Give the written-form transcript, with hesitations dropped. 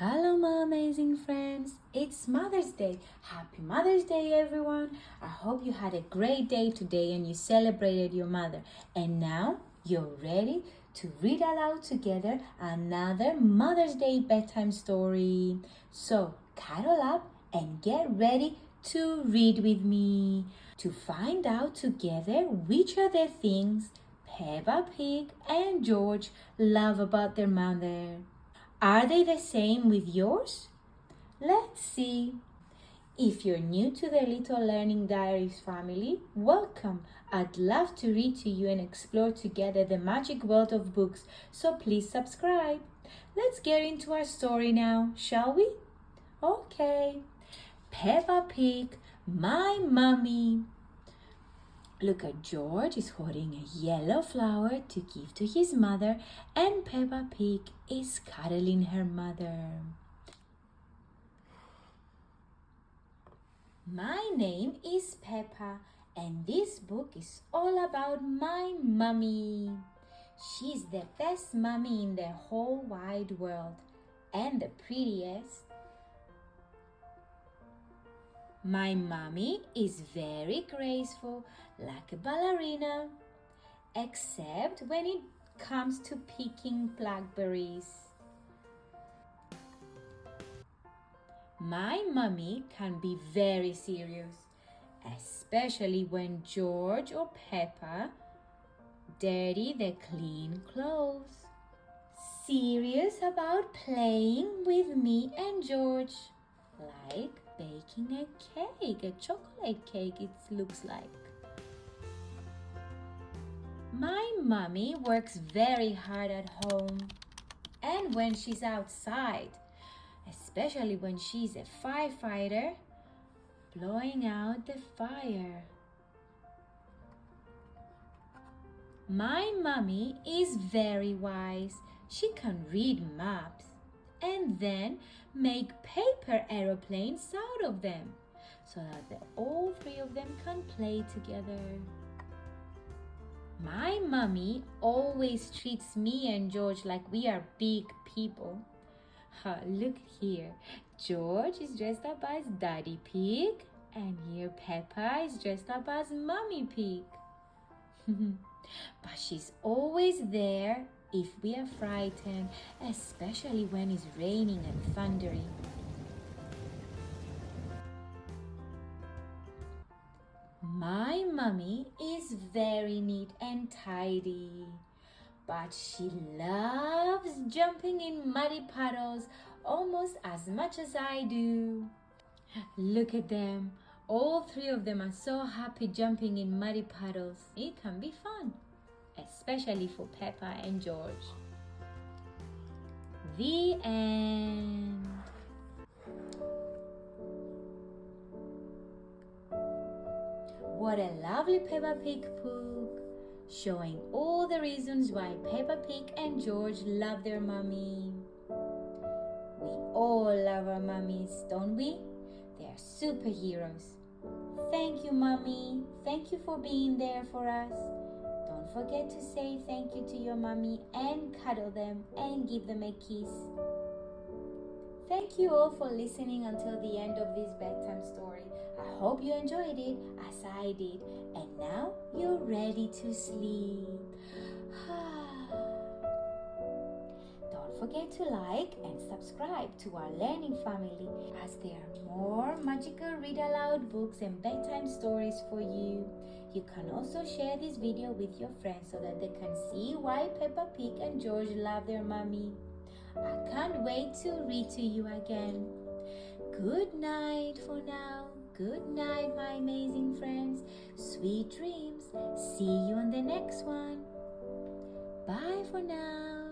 Hello, my amazing friends. It's Mother's Day. Happy Mother's Day, everyone. I hope you had a great day today and you celebrated your mother. And now you're ready to read aloud together another Mother's Day bedtime story. So cuddle up and get ready to read with me to find out together which are the things Peppa Pig and George love about their mother. Are they the same with yours? Let's see. If you're new to the Little Learning Diaries family, welcome. I'd love to read to you and explore together the magic world of books, so please subscribe. Let's get into our story now, shall we? Okay. Peppa Pig, my mummy. Look at George is holding a yellow flower to give to his mother, and Peppa Pig is cuddling her mother. My name is Peppa, and this book is all about my mummy. She's the best mummy in the whole wide world, and the prettiest. My mummy is very graceful, like a ballerina, except when it comes to picking blackberries. My mummy can be very serious, especially when George or Peppa dirty the clean clothes. Serious about playing with me and George, like baking a cake, a chocolate cake it looks like. My mummy works very hard at home and when she's outside, especially when she's a firefighter blowing out the fire. My mummy is very wise. She can read maps and then make paper aeroplanes out of them so that all three of them can play together. My mummy always treats me and George like we are big people. Look here, George is dressed up as Daddy Pig, and here Peppa is dressed up as Mummy Pig. But she's always there if we are frightened, especially when it's raining and thundering. My mummy is very neat and tidy, but she loves jumping in muddy puddles almost as much as I do. Look at them. All three of them are so happy jumping in muddy puddles. It can be fun, especially for Peppa and George. The end. What a lovely Peppa Pig book, showing all the reasons why Peppa Pig and George love their mummy. We all love our mummies, don't we? They are superheroes. Thank you, Mummy. Thank you for being there for us. Don't forget to say thank you to your mummy and cuddle them and give them a kiss. Thank you all for listening until the end of this bedtime story. I hope you enjoyed it as I did. And now you're ready to sleep. Don't forget to like and subscribe to our learning family, as there are more magical read aloud books and bedtime stories for you. You can also share this video with your friends so that they can see why Peppa Pig and George love their mummy. I can't wait to read to you again. Good night for now. Good night, my amazing friends. Sweet dreams. See you on the next one. Bye for now.